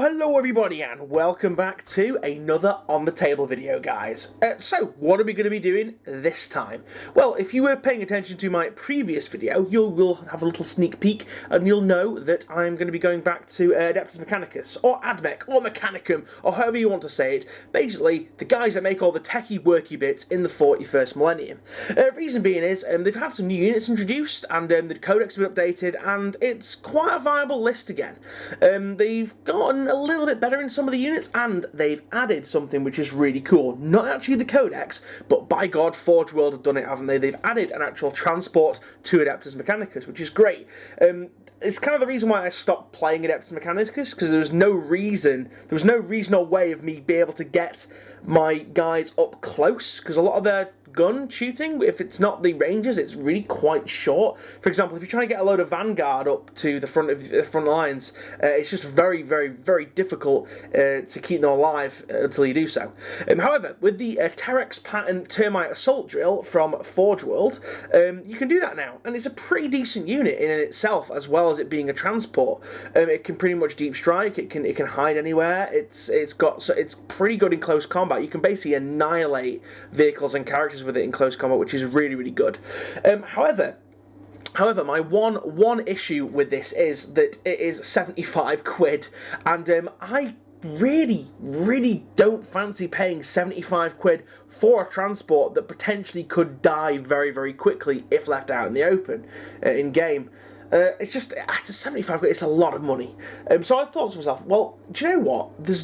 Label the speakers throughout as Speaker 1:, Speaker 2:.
Speaker 1: Hello everybody and welcome back to another On The Table video, guys. So what are we going to be doing this time? Well, if you were paying attention to my previous video, you'll have a little sneak peek and you'll know that I'm going to be going back to Adeptus Mechanicus, or Admech, or Mechanicum, or however you want to say it. Basically, the guys that make all the techie worky bits in the 41st millennium. Reason being is, they've had some new units introduced and the codex has been updated and it's quite a viable list again. They've gotten a little bit better in some of the units, and they've added something which is really cool. Not actually the codex, but by God, Forge World have done it, haven't they? They've added an actual transport to Adeptus Mechanicus, which is great. It's kind of the reason why I stopped playing Adeptus Mechanicus, because there was no reason or way of me being able to get my guys up close, because a lot of their gun shooting, if it's not the ranges, it's really quite short. For example, if you're trying to get a load of Vanguard up to the front of the front lines, it's just very, very, very difficult to keep them alive until you do so. However, with the Terex pattern Termite Assault Drill from Forge World, you can do that now, and it's a pretty decent unit in itself, as well as it being a transport. It can pretty much deep strike. It can hide anywhere. It's pretty good in close combat. You can basically annihilate vehicles and characters with it in close combat, which is really, really good. However, my one issue with this is that it is 75 quid, and I really don't fancy paying 75 quid for a transport that potentially could die very, very quickly if left out in the open in game. It's just, after 75 quid, it's a lot of money. So I thought to myself, well, do you know what? There's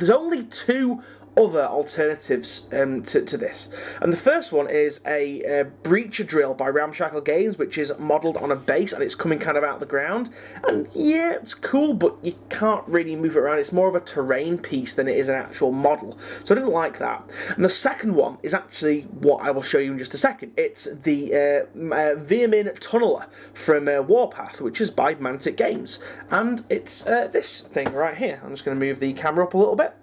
Speaker 1: only two other alternatives to this, and the first one is a breacher drill by Ramshackle Games, which is modelled on a base and it's coming kind of out of the ground, and yeah, it's cool, but you can't really move it around. It's more of a terrain piece than it is an actual model, so I didn't like that. And the second one is actually what I will show you in just a second. It's the Veermin Tunneler from Warpath, which is by Mantic Games, and it's this thing right here. I'm just going to move the camera up a little bit.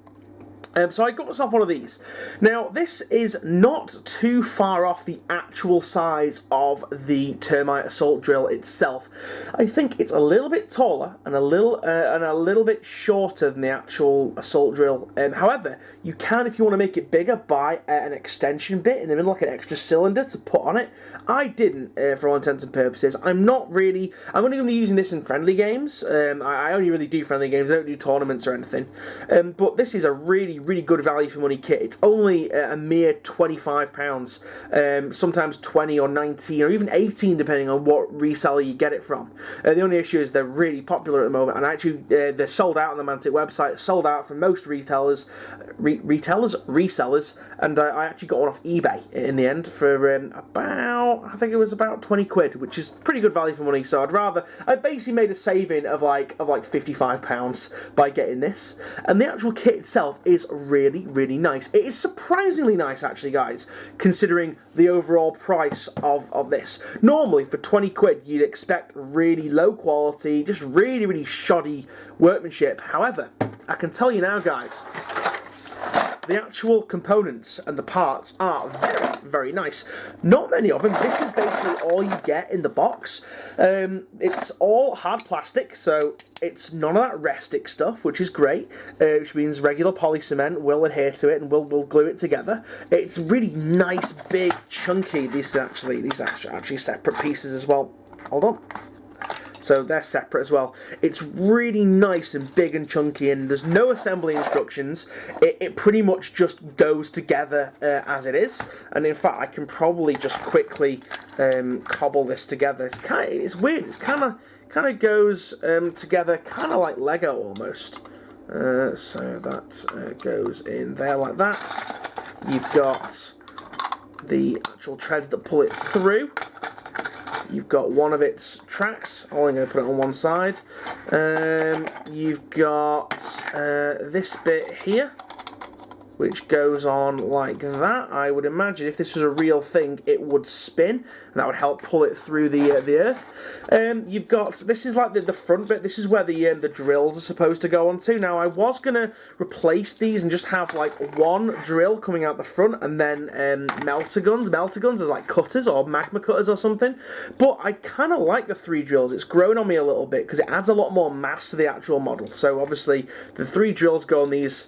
Speaker 1: So I got myself one of these. Now, this is not too far off the actual size of the Termite Assault Drill itself. I think it's a little bit taller and a little bit shorter than the actual Assault Drill. However, you can, if you want to make it bigger, buy an extension bit in the middle, like an extra cylinder to put on it. I didn't, for all intents and purposes. I'm only going to be using this in friendly games. I only really do friendly games. I don't do tournaments or anything. But this is a really good value for money kit. It's only a mere £25, sometimes 20 or 19 or even 18 depending on what reseller you get it from. The only issue is they're really popular at the moment, and actually they're sold out on the Mantic website, sold out from most resellers, and I actually got one off eBay in the end for I think it was about 20 quid, which is pretty good value for money. So I basically made a saving of like £55 by getting this, and the actual kit itself is really nice. It is surprisingly nice, actually, guys, considering the overall price of this. Normally, for 20 quid, you'd expect really low quality, just really shoddy workmanship. However, I can tell you now, guys, the actual components and the parts are very nice. Not many of them. This is basically all you get in the box. It's all hard plastic, so it's none of that restic stuff, which is great, which means regular poly cement will adhere to it and will glue it together. It's really nice, big, chunky. These are actually separate pieces as well. Hold on. So they're separate as well. It's really nice and big and chunky, and there's no assembly instructions. It pretty much just goes together as it is. And in fact, I can probably just quickly cobble this together. It's weird. It's kind of goes together, kind of like Lego almost. So that goes in there like that. You've got the actual treads that pull it through. You've got one of its tracks. I'm going to put it on one side. You've got this bit here, which goes on like that. I would imagine if this was a real thing, it would spin, and that would help pull it through the earth. You've got, this is like the front bit, this is where the drills are supposed to go onto. Now I was going to replace these and just have like one drill coming out the front and then melter guns as like cutters or magma cutters or something, but I kind of like the 3 drills. It's grown on me a little bit because it adds a lot more mass to the actual model. So obviously the 3 drills go on these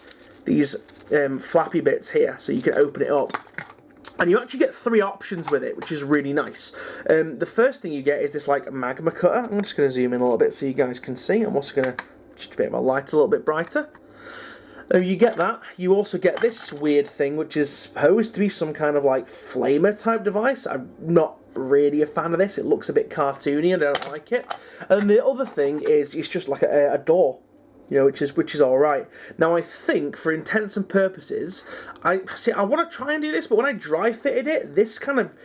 Speaker 1: flappy bits here, so you can open it up. And you actually get 3 options with it, which is really nice. The first thing you get is this like magma cutter. I'm just going to zoom in a little bit so you guys can see. I'm also going to just make my light a little bit brighter. You get that. You also get this weird thing, which is supposed to be some kind of like flamer type device. I'm not really a fan of this. It looks a bit cartoony. I don't like it. And the other thing is it's just like a door. You know, which is all right. Now I think, for intents and purposes, I want to try and do this, but when I dry fitted it, this kind of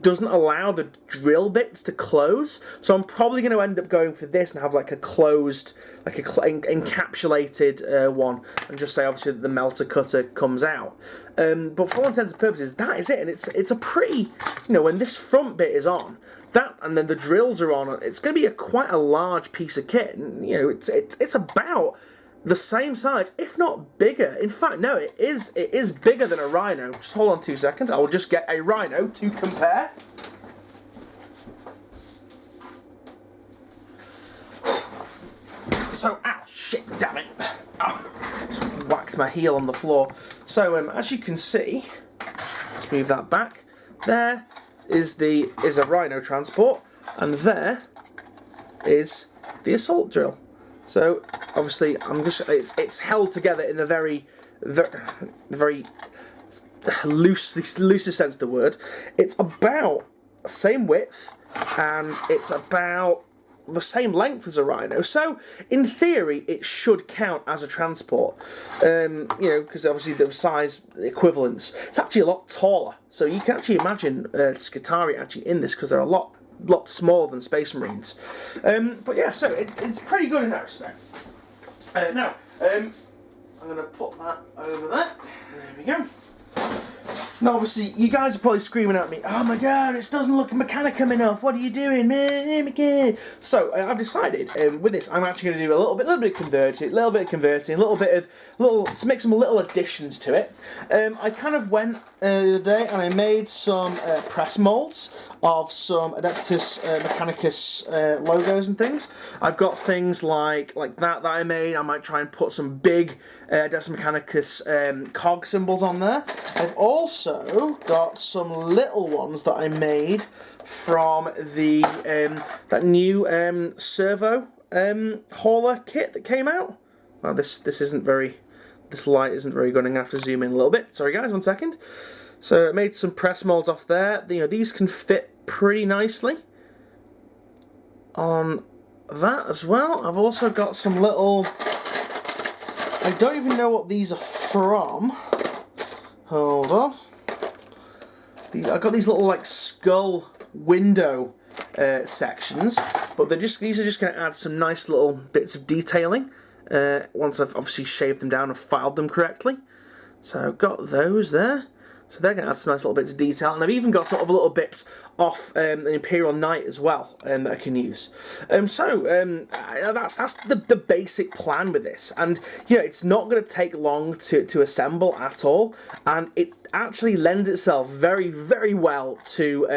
Speaker 1: doesn't allow the drill bits to close. So I'm probably going to end up going for this and have like a closed, like a encapsulated one, and just say obviously that the melter cutter comes out. But for all intents and purposes, that is it, and it's a pretty, you know, when this front bit is on. That and then the drills are on. It's going to be quite a large piece of kit. And, you know, it's about the same size, if not bigger. In fact, no, it is bigger than a Rhino. Just hold on 2 seconds. I will just get a Rhino to compare. So, ow, shit, damn it! Oh, just whacked my heel on the floor. So, as you can see, let's move that back. There is a Rhino transport, and there is the assault drill. So obviously it's held together in the very loosest sense of the word. It's about the same width and it's about the same length as a Rhino, so in theory it should count as a transport. You know, because obviously the size equivalence. It's actually a lot taller, so you can actually imagine Skitarii actually in this, because they're a lot smaller than Space Marines. But yeah, so it's pretty good in that respect. Now, I'm going to put that over there. There we go. Now, obviously, you guys are probably screaming at me, "Oh my god, it doesn't look Mechanicum enough. What are you doing, man?" So I've decided with this, I'm actually going to do a little bit of converting, to make some little additions to it. I kind of went the other day and I made some press molds of some Adeptus Mechanicus logos and things. I've got things like that I made. I might try and put some big Adeptus Mechanicus cog symbols on there. I've also got some little ones that I made from the that new servo hauler kit that came out. Well, this light isn't very good. I'm gonna have to zoom in a little bit. Sorry guys, 1 second. So I made some press molds off there. You know, these can fit pretty nicely on that as well. I've also got some little, I don't even know what these are from. Hold on. I've got these little like skull window sections, but these are just going to add some nice little bits of detailing once I've obviously shaved them down and filed them correctly. So I've got those there. So they're going to add some nice little bits of detail, and I've even got sort of little bits off an Imperial Knight as well that I can use. That's the basic plan with this, and you know, it's not going to take long to assemble at all, and it actually lends itself very, very well to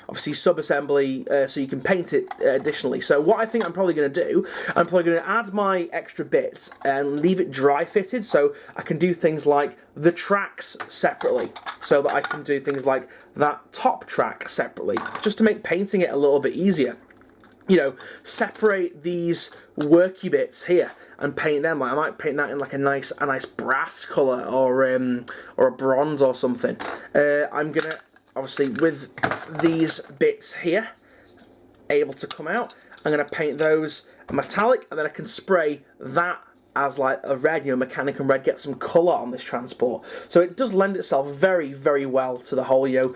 Speaker 1: obviously sub-assembly, so you can paint it additionally. So what I think I'm probably going to do, I'm probably going to add my extra bits and leave it dry fitted, so I can do things like the tracks separately, so that I can do things like that top track separately, just to make painting it a little bit easier. You know, separate these worky bits here and paint them. Like I might paint that in like a nice brass colour or a bronze or something. I'm gonna obviously, with these bits here able to come out, I'm gonna paint those metallic, and then I can spray that as like a red, you know, Mechanicum red, get some colour on this transport. So it does lend itself very, very well to the whole, you know,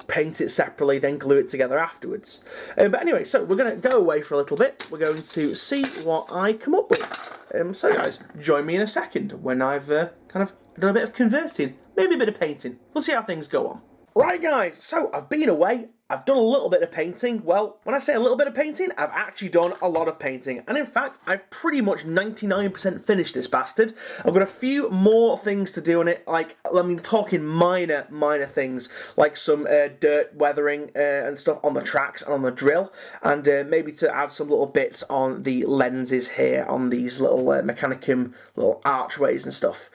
Speaker 1: paint it separately, then glue it together afterwards. But anyway, so we're going to go away for a little bit. We're going to see what I come up with. So guys, join me in a second when I've kind of done a bit of converting, maybe a bit of painting. We'll see how things go on. Right guys, so I've been away. I've done a little bit of painting. Well, when I say a little bit of painting, I've actually done a lot of painting. And in fact, I've pretty much 99% finished this bastard. I've got a few more things to do on it, like, talking minor things, like some dirt weathering and stuff on the tracks and on the drill, and maybe to add some little bits on the lenses here, on these little Mechanicum little archways and stuff.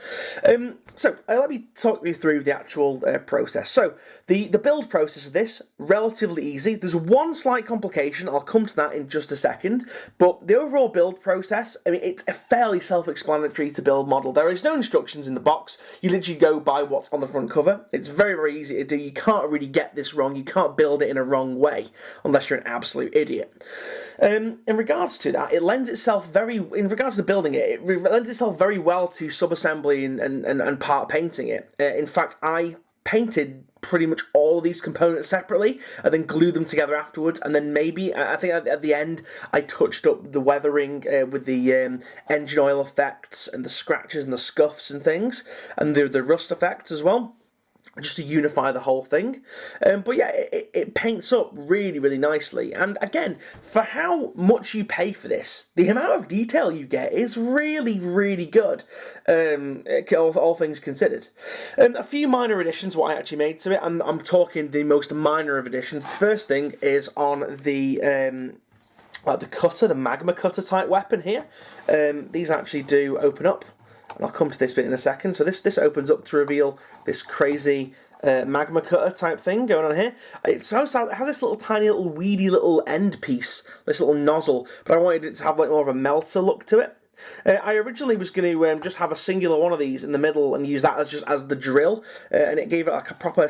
Speaker 1: So let me talk you through the actual process. So the build process of this, relatively easy. There's one slight complication, I'll come to that in just a second, but the overall build process, I mean, it's a fairly self-explanatory to build model. There is no instructions in the box. You literally go by what's on the front cover. It's very easy to do. You can't really get this wrong. You can't build it in a wrong way unless you're an absolute idiot. In regards to that, it lends itself in regards to building it lends itself very well to sub-assembly and part painting it. In fact, I painted pretty much all of these components separately and then glued them together afterwards, and then maybe, I think at the end, I touched up the weathering with the engine oil effects and the scratches and the scuffs and things, and the rust effects as well, just to unify the whole thing. But yeah, it paints up really nicely. And again, for how much you pay for this, the amount of detail you get is really good, all things considered. A few minor additions, what I actually made to it, and I'm talking the most minor of additions. The first thing is on the like the cutter, the magma cutter type weapon here. These actually do open up. And I'll come to this bit in a second. So this opens up to reveal this crazy magma cutter type thing going on here. It has this little tiny little weedy little end piece, this little nozzle, but I wanted it to have like more of a melter look to it. I originally was going to just have a singular one of these in the middle and use that as the drill, and it gave it like a proper,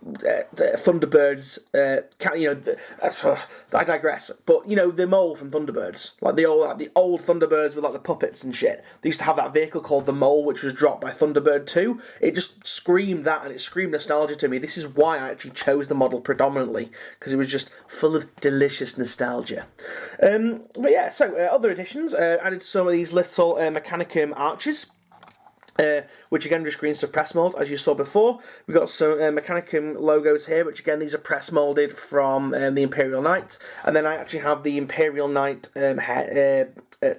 Speaker 1: Thunderbirds, I digress, but the mole from Thunderbirds, like the old Thunderbirds with like the puppets and shit. They used to have that vehicle called the Mole, which was dropped by Thunderbird 2. It just screamed that, and it screamed nostalgia to me. This is why I actually chose the model predominantly, because it was just full of delicious nostalgia. But yeah, so other additions, added some of these little Mechanicum arches. Which again just green stuff press mold, as you saw before. We've got some Mechanicum logos here, which again these are press molded from the Imperial Knight, and then I actually have the Imperial Knight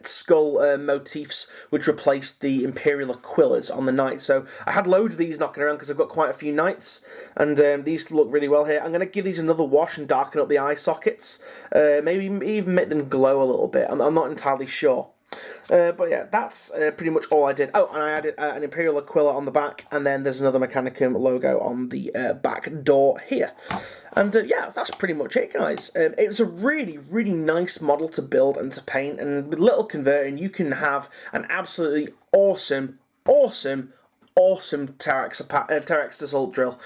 Speaker 1: skull motifs, which replaced the Imperial Aquillas on the Knight. So I had loads of these knocking around because I've got quite a few Knights, and these look really well here. I'm going to give these another wash and darken up the eye sockets, maybe even make them glow a little bit. I'm not entirely sure. But yeah, that's pretty much all I did. Oh, and I added an Imperial Aquila on the back, and then there's another Mechanicum logo on the back door here. And yeah, that's pretty much it, guys. It was a really nice model to build and to paint, and with little converting, you can have an absolutely awesome Terex Assault Drill.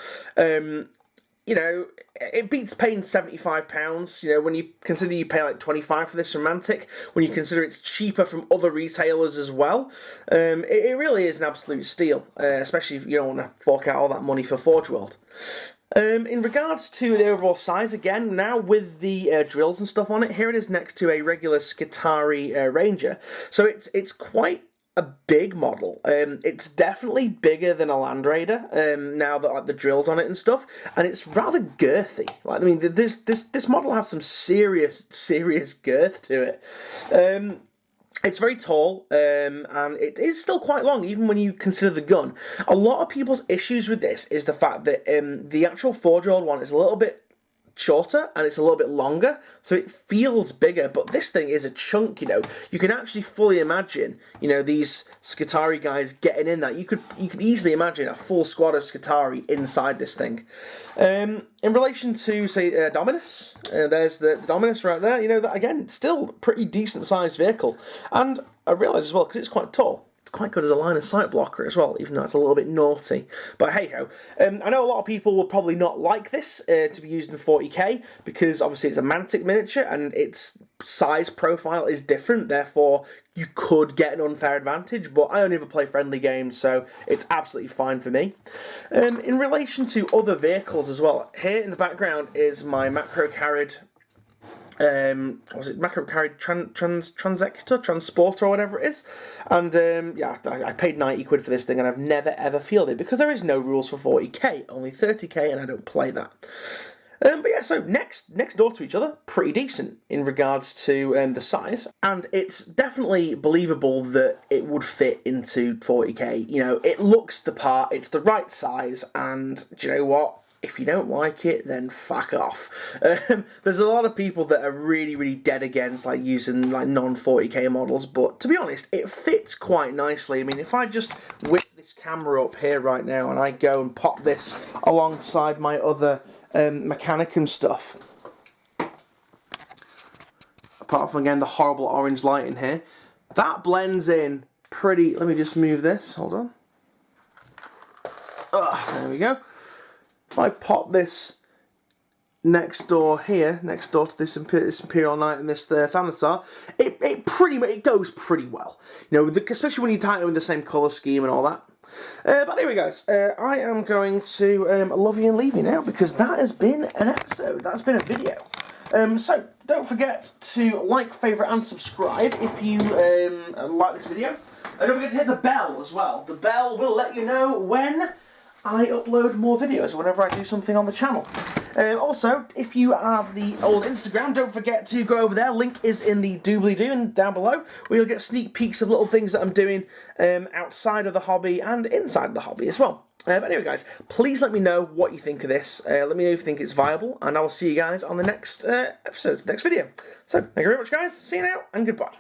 Speaker 1: It beats paying £75, when you consider you pay like $25 for this from Mantic, when you consider it's cheaper from other retailers as well. It really is an absolute steal, especially if you don't want to fork out all that money for Forge World. In regards to the overall size, again, now with the drills and stuff on it, here it is next to a regular Skitarii Ranger. So it's quite a big model. It's definitely bigger than a Land Raider, now that like the drills on it and stuff, and it's rather girthy. Like, I mean, this model has some serious girth to it. It's very tall, and it is still quite long, even when you consider the gun. A lot of people's issues with this is the fact that the actual Forge World one is a little bit shorter and it's a little bit longer, so it feels bigger, but this thing is a chunk. You can actually fully imagine these Skitarii guys getting in that. You could easily imagine a full squad of Skitarii inside this thing. In relation to, say, Dominus, there's the Dominus right there. That again, still pretty decent sized vehicle, and I realise as well, because it's quite tall, it's quite good as a line of sight blocker as well, even though it's a little bit naughty. But hey ho. I know a lot of people will probably not like this to be used in 40k, because obviously it's a Mantic miniature and its size profile is different, therefore you could get an unfair advantage, but I only ever play friendly games, so it's absolutely fine for me. In relation to other vehicles as well, here in the background is my Macro Carried was it Macro Carried Transporter or whatever it is, and yeah, I paid 90 quid for this thing, and I've never ever fielded it because there is no rules for 40k, only 30k, and I don't play that. But yeah, so next door to each other, pretty decent in regards to the size, and it's definitely believable that it would fit into 40k. You know, it looks the part, it's the right size, and do you know what? If you don't like it, then fuck off. There's a lot of people that are really dead against like using like non-40k models, but to be honest, it fits quite nicely. I mean, if I just whip this camera up here right now and I go and pop this alongside my other Mechanicum stuff, apart from again the horrible orange light in here, that blends in pretty. Let me just move this, hold on. There we go. If I pop this next door here, next door to this Imperial Knight and this Thanatar, it goes pretty well. You know, especially when you tie it with the same colour scheme and all that. But anyway, guys, I am going to love you and leave you now, because that has been an episode. That's been a video. So don't forget to like, favourite, and subscribe if you like this video. And don't forget to hit the bell as well. The bell will let you know when I upload more videos, whenever I do something on the channel. Also, if you have the old Instagram, don't forget to go over there. Link is in the doobly-doo down below, where you'll get sneak peeks of little things that I'm doing outside of the hobby and inside of the hobby as well. But anyway, guys, please let me know what you think of this. Let me know if you think it's viable, and I will see you guys on the next episode, next video. So, thank you very much, guys. See you now, and goodbye.